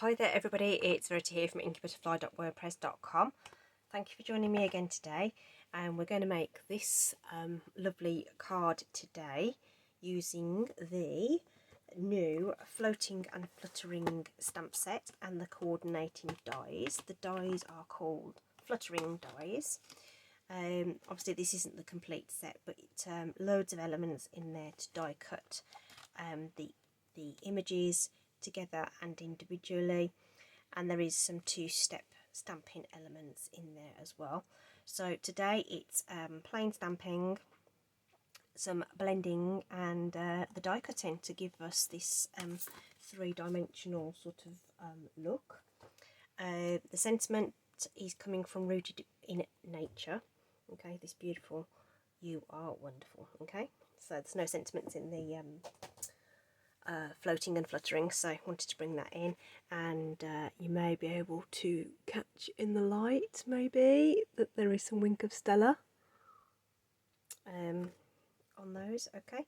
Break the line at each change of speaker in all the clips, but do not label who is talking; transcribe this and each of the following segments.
Hi there everybody, it's Verity here from inkybutterfly.wordpress.com. Thank you for joining me again today, and we're going to make this lovely card today using the new Floating and Fluttering stamp set and the coordinating dies. The dies are called Fluttering dies. Obviously this isn't the complete set, but loads of elements in there to die cut the images together and individually, and there is some two-step stamping elements in there as well. So today it's plain stamping, some blending, and the die cutting to give us this three-dimensional sort of look. The sentiment is coming from Rooted in Nature. Okay, this beautiful "You are wonderful." Okay, so there's no sentiments in the Floating and Fluttering, so I wanted to bring that in, and you may be able to catch in the light maybe that there is some wink of Stella on those. Okay,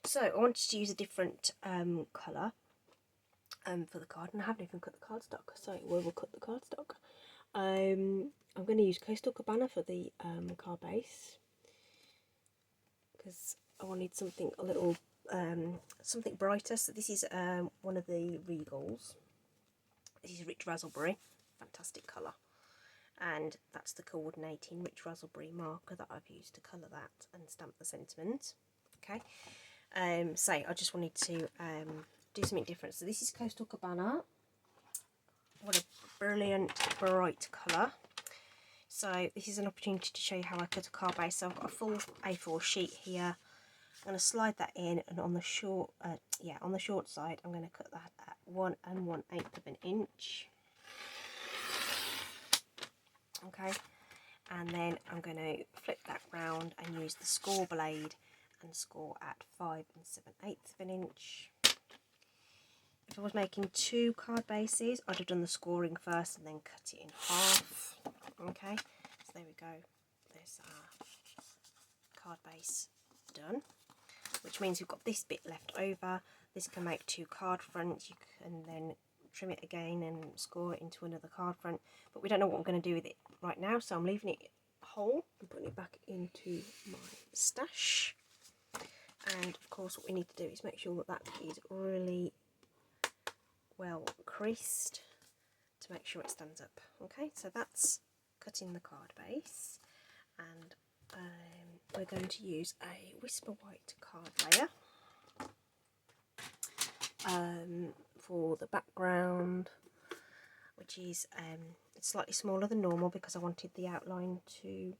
so I wanted to use a different colour for the card, and I haven't even cut the cardstock, so we will cut the cardstock. I'm going to use Coastal Cabana for the card base because I wanted something a little something brighter. So this is one of the Regals. This is Rich Raspberry, fantastic colour, and that's the coordinating Rich Raspberry marker that I've used to colour that and stamp the sentiment. Okay, so I just wanted to do something different. So this is Coastal Cabana. What a brilliant bright colour. So this is an opportunity to show you how I cut a card base. So I've got a full A4 sheet here. I'm going to slide that in, and on the short, on the short side, I'm going to cut that at 1 1/8 of an inch. Okay, and then I'm going to flip that round and use the score blade and score at 5 7/8 of an inch. If I was making two card bases, I'd have done the scoring first and then cut it in half. Okay, so there we go. There's our card base done, which means we've got this bit left over. This can make two card fronts. You can then trim it again and score it into another card front, but we don't know what I'm going to do with it right now, so I'm leaving it whole and putting it back into my stash. And of course what we need to do is make sure that that is really well creased to make sure it stands up. Okay, so that's cutting the card base, and we're going to use a Whisper White card layer for the background, which is it's slightly smaller than normal because I wanted the outline to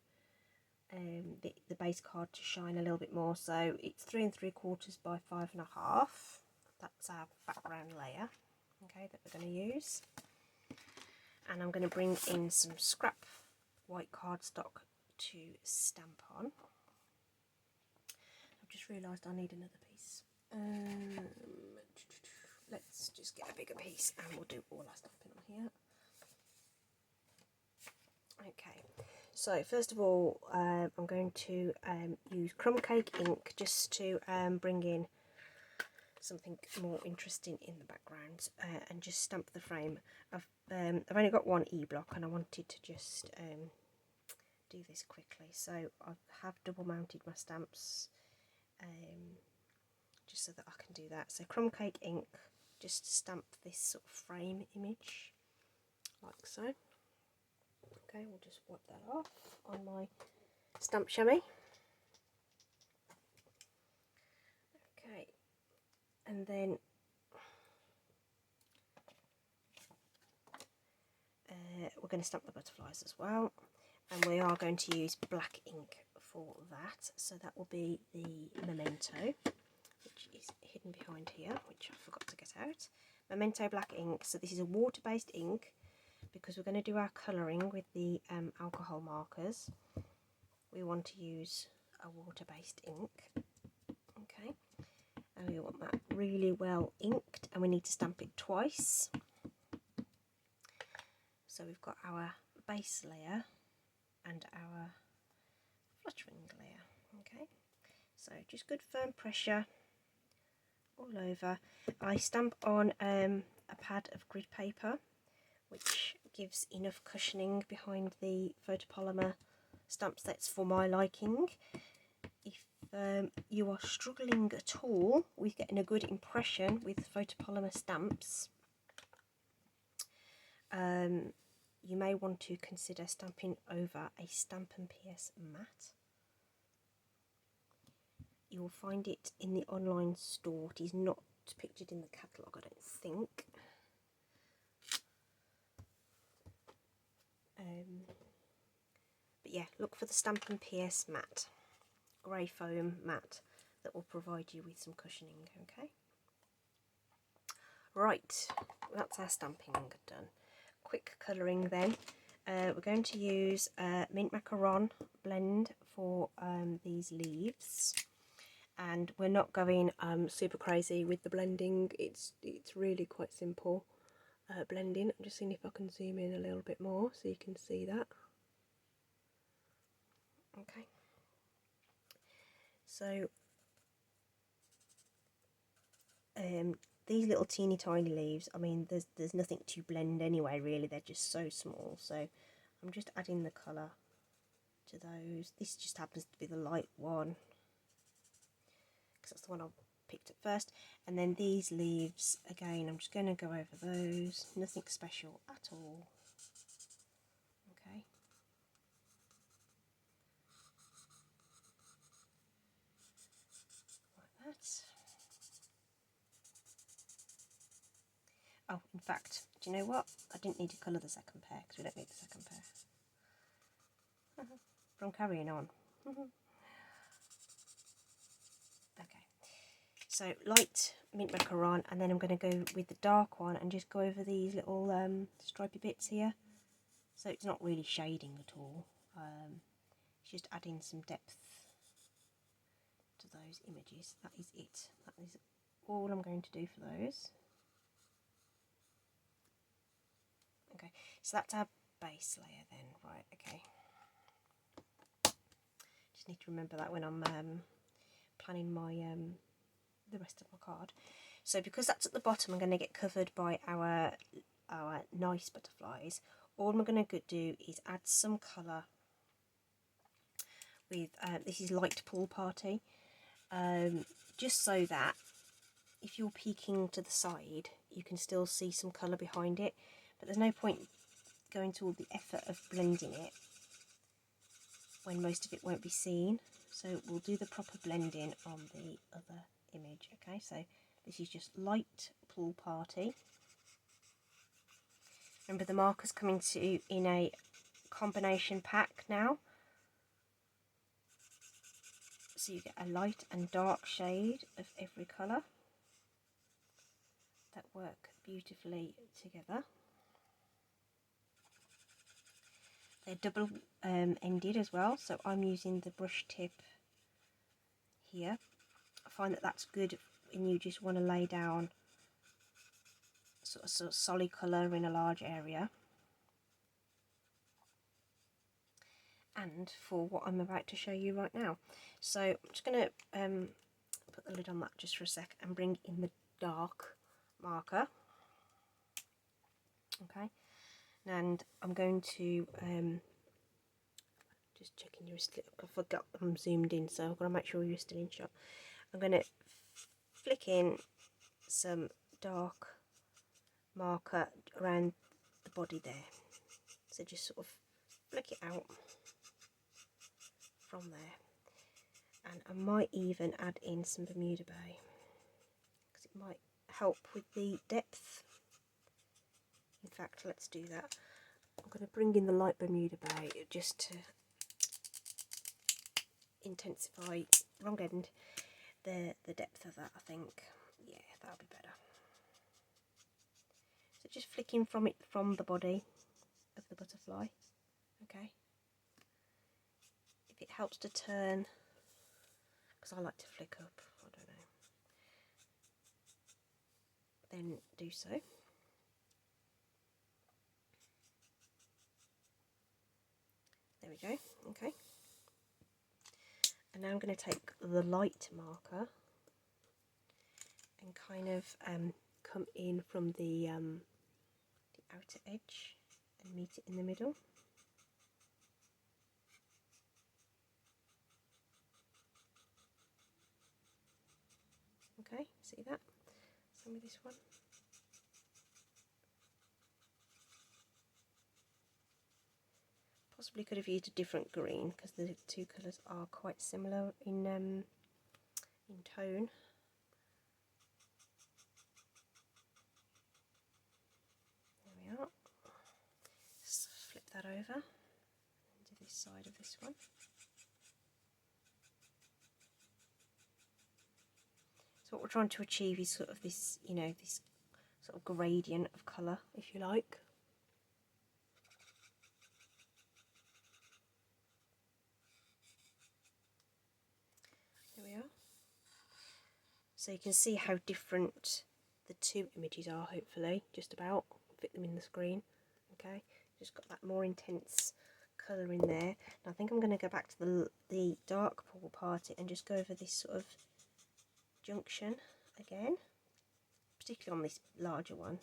the base card to shine a little bit more. So it's 3 3/4 by 5.5. That's our background layer, okay, that we're going to use. And I'm going to bring in some scrap white cardstock to stamp on. I've just realised I need another piece. Let's just get a bigger piece and we'll do all our stamping on here. Okay, so first of all I'm going to use crumb cake ink just to bring in something more interesting in the background and just stamp the frame. I've only got one E-block and I wanted to just do this quickly, so I have double mounted my stamps just so that I can do that. So crumb cake ink, just to stamp this sort of frame image like so. Okay, we'll just wipe that off on my stamp chamois. Okay, and then we're going to stamp the butterflies as well, and we are going to use black ink for that. So that will be the Memento, which is hidden behind here, which I forgot to get out. Memento black ink. So this is a water-based ink because we're going to do our colouring with the alcohol markers. We want to use a water-based ink. Okay, and we want that really well inked, and we need to stamp it twice. So we've got our base layer and our fluttering layer. Okay, so just good firm pressure all over. I stamp on a pad of grid paper, which gives enough cushioning behind the photopolymer stamp sets for my liking. If you are struggling at all with getting a good impression with photopolymer stamps, you may want to consider stamping over a Stampin' PS mat. You will find it in the online store. It is not pictured in the catalogue, I don't think. But yeah, look for the Stampin' PS mat, grey foam mat that will provide you with some cushioning. Okay. Right, that's our stamping done. Quick colouring then. We're going to use mint macaron blend for these leaves, and we're not going super crazy with the blending. It's really quite simple blending. I'm just seeing if I can zoom in a little bit more so you can see that. Okay, so these little teeny tiny leaves, I mean there's nothing to blend anyway really, they're just so small, so I'm just adding the colour to those. This just happens to be the light one because that's the one I picked up first, and then these leaves again, I'm just going to go over those, nothing special at all. Okay, like that. Oh, in fact, do you know what? I didn't need to colour the second pair because we don't need the second pair. From carrying on. Okay, so light mint macaron, and then I'm going to go with the dark one and just go over these little stripy bits here. So it's not really shading at all. It's just adding some depth to those images. That is it. That is all I'm going to do for those. Okay, so that's our base layer then, right? Okay. Just need to remember that when I'm planning my the rest of my card. So because that's at the bottom, I'm going to get covered by our nice butterflies. All I'm going to do is add some colour with this is Light Pool Party, just so that if you're peeking to the side you can still see some colour behind it, but there's no point going to all the effort of blending it when most of it won't be seen. So we'll do the proper blending on the other image. Okay, so this is just Light Pool Party. Remember, the marker's coming to in a combination pack now, so you get a light and dark shade of every colour that work beautifully together. They're double ended as well, so I'm using the brush tip here. I find that that's good when you just want to lay down sort of solid colour in a large area. And for what I'm about to show you right now. So I'm just going to put the lid on that just for a sec and bring in the dark marker. Okay, and I'm going to just checking you're still, I forgot I'm zoomed in, so I've got to make sure you're still in shot. I'm going to flick in some dark marker around the body there, so just sort of flick it out from there, and I might even add in some Bermuda Bay because it might help with the depth. In fact, let's do that. I'm going to bring in the light Bermuda Bay just to intensify, wrong end, the depth of that, I think. Yeah, that'll be better. So just flicking from the body of the butterfly. Okay. If it helps to turn, because I like to flick up, I don't know, then do so. There we go. Okay. And now I'm going to take the light marker and kind of come in from the outer edge and meet it in the middle. Okay, see that? Same with this one. Possibly could have used a different green because the two colours are quite similar in tone. There we are. Just flip that over to this side of this one. So what we're trying to achieve is sort of this, you know, this sort of gradient of colour, if you like. There we are. So you can see how different the two images are, hopefully, just about. Fit them in the screen. Okay, just got that more intense colour in there. And I think I'm going to go back to the dark purple party and just go over this sort of junction again, particularly on this larger one.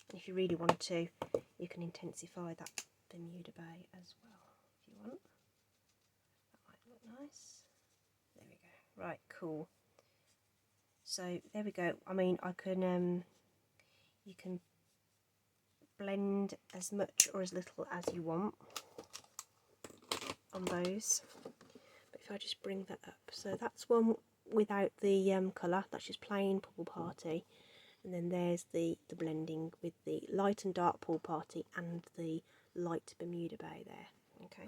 And if you really want to, you can intensify that Bermuda Bay as well, if you want. That might look nice. There we go. Right, cool. So there we go. I mean, I can, you can blend as much or as little as you want on those. But if I just bring that up, so that's one without the colour. That's just plain Purple Party. And then there's the blending with the light and dark Pool Party and the light Bermuda Bay there. Okay,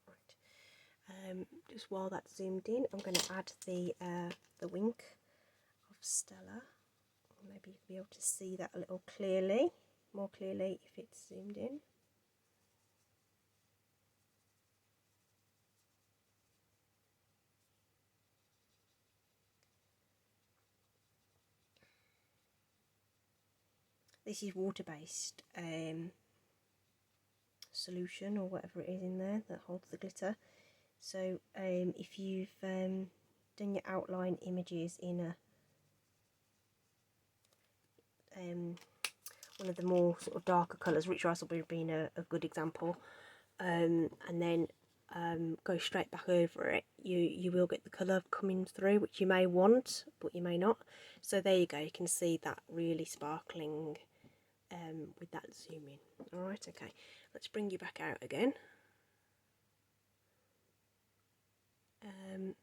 right. Just while that's zoomed in, I'm going to add the wink of Stella. Maybe you'll be able to see that a little clearly, more clearly if it's zoomed in. This is water-based solution or whatever it is in there that holds the glitter. So if you've done your outline images in a one of the more sort of darker colours, Rich Rice will be a good example, and then go straight back over it, you will get the colour coming through, which you may want but you may not. So there you go, you can see that really sparkling with that zoom in. Alright, okay, let's bring you back out again. A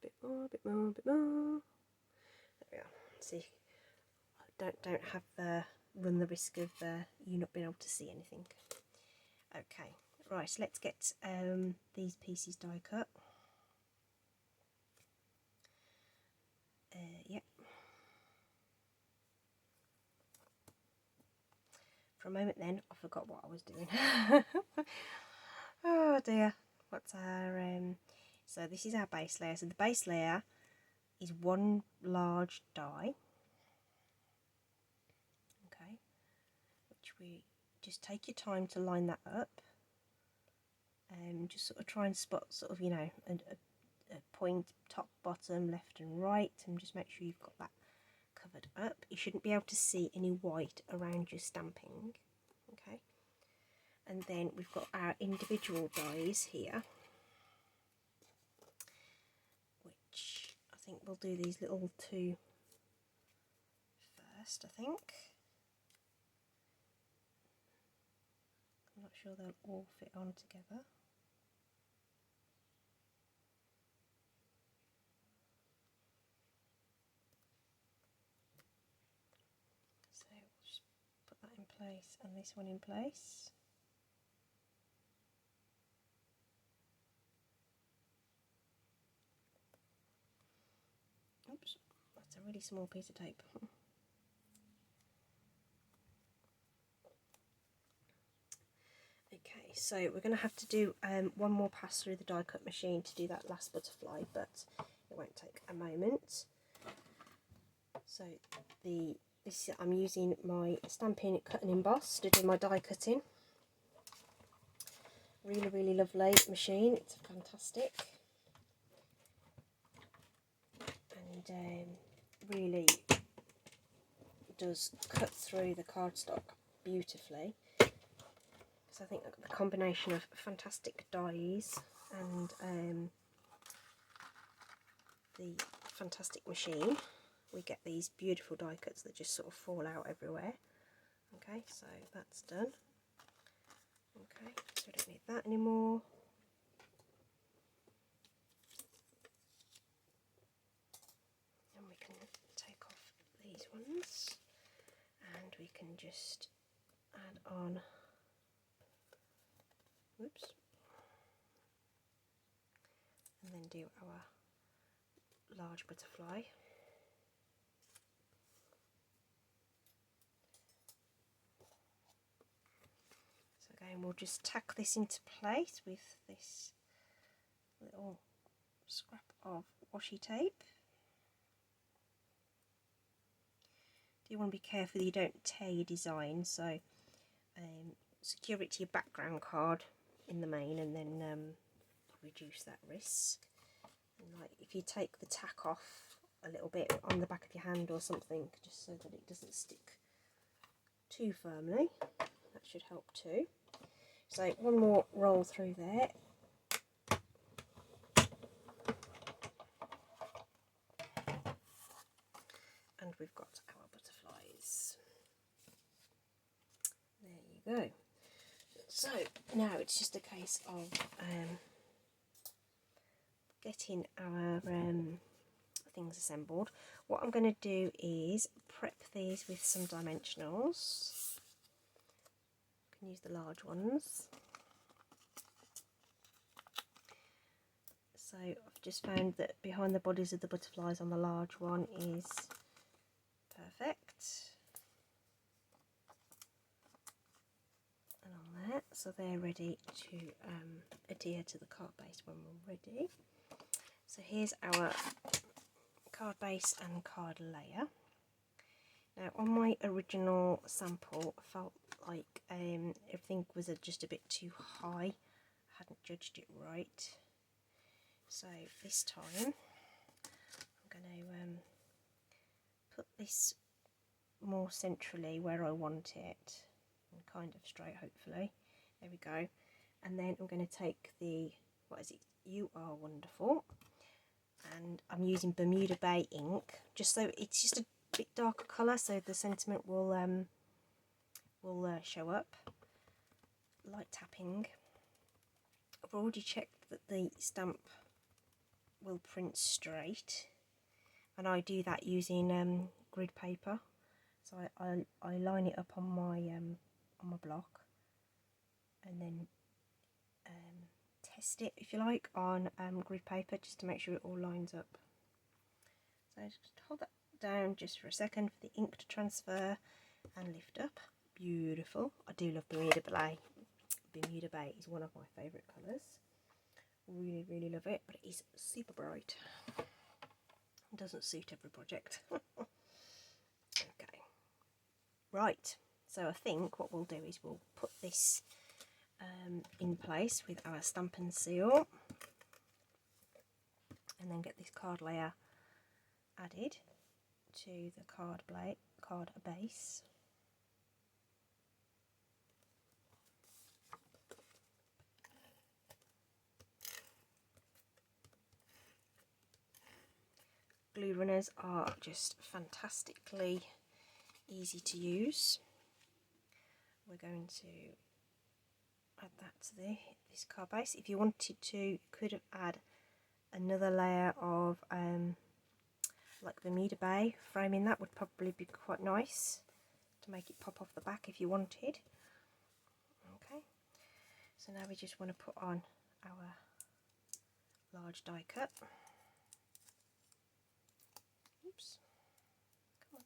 bit more, a bit more, a bit more. There we are. See, don't have run the risk of you not being able to see anything. Okay, right, let's get these pieces die cut. Yep. For a moment then, I forgot what I was doing. Oh dear. What's our so this is our base layer. So the base layer is one large die. Okay. Which we just take your time to line that up. Just sort of try and spot sort of, you know, a point, top, bottom, left and right, and just make sure you've got that covered up. You shouldn't be able to see any white around your stamping. Okay. And then we've got our individual dies here, which I think we'll do these little two first, I think. I'm not sure they'll all fit on together. So we'll just put that in place and this one in place. Oops, that's a really small piece of tape. Okay, so we're going to have to do one more pass through the die cut machine to do that last butterfly, but it won't take a moment. So I'm using my Stampin' Cut and Emboss to do my die cutting. Really lovely machine. It's fantastic, and really does cut through the cardstock beautifully. So I think the combination of fantastic dies and the fantastic machine, we get these beautiful die cuts that just sort of fall out everywhere. Okay, so that's done. Okay, so we don't need that anymore. And we can take off these ones, and we can just add on, whoops, and then do our large butterfly. So again, we'll just tack this into place with this little scrap of washi tape. You want to be careful that you don't tear your design, so secure it to your background card in the main, and then reduce that risk. And like if you take the tack off a little bit on the back of your hand or something, just so that it doesn't stick too firmly, that should help too. So one more roll through there. And we've got our butterflies. There you go. So now it's just a case of getting our things assembled. What I'm going to do is prep these with some dimensionals. You can use the large ones. So I've just found that behind the bodies of the butterflies on the large one is perfect. And on that, so they're ready to adhere to the card base when we're ready. So here's our card base and card layer. Now on my original sample, I felt like everything was just a bit too high. I hadn't judged it right. So this time I'm going to put this more centrally where I want it, and kind of straight, hopefully. There we go. And then I'm going to take the, what is it, You Are Wonderful, and I'm using Bermuda Bay ink, just so it's just a bit darker colour, so the sentiment will show up. Light tapping. I've already checked that the stamp will print straight, and I do that using grid paper. So I line it up on my block, and then test it, if you like, on grid paper, just to make sure it all lines up. So just hold that down just for a second for the ink to transfer and lift up. Beautiful. I do love Bermuda Bay. Bermuda Bay is one of my favourite colours. Really love it, but it is super bright. It doesn't suit every project. Okay. Right, so I think what we'll do is we'll put this in place with our Stampin' Seal, and then get this card layer added to the card base. Glue runners are just fantastically easy to use. We're going to add that to this card base. If you wanted to, you could have add another layer of like Bermuda Bay. Framing that would probably be quite nice to make it pop off the back if you wanted. Okay, so now we just want to put on our large die cut. Oops, come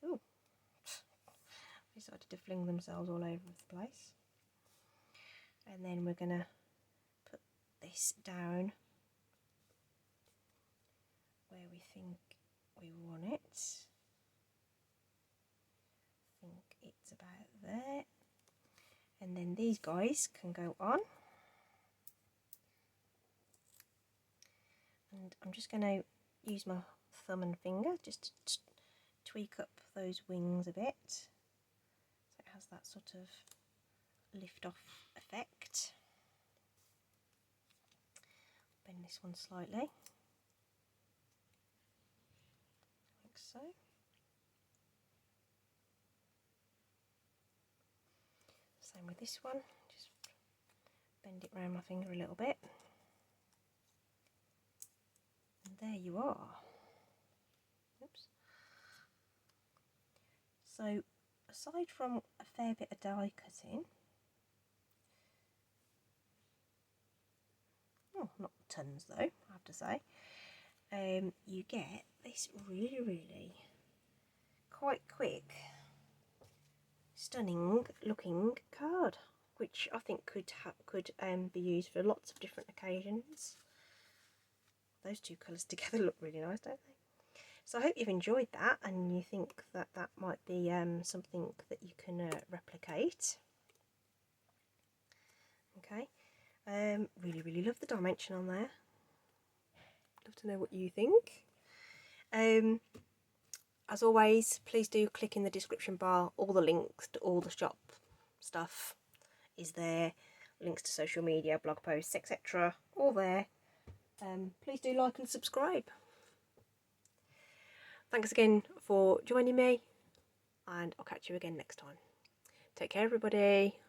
on. Ooh, they started to fling themselves all over the place. And then we're going to put this down where we think we want it. I think it's about there. And then these guys can go on. And I'm just going to use my thumb and finger just to tweak up those wings a bit, so it has that sort of lift off effect. Bend this one slightly, like so. Same with this one, just bend it around my finger a little bit. And there you are. Oops. So aside from a fair bit of die cutting, oh, not tons though, I have to say, you get this really quite quick, stunning looking card, which I think could be used for lots of different occasions. Those two colours together look really nice, don't they? So I hope you've enjoyed that and you think that that might be something that you can replicate. Okay, really love the dimension on there. Love to know what you think. As always, please do click in the description bar. All the links to all the shop stuff is there. Links to social media, blog posts, etc. all there. Please do like and subscribe. Thanks again for joining me, and I'll catch you again next time. Take care, everybody.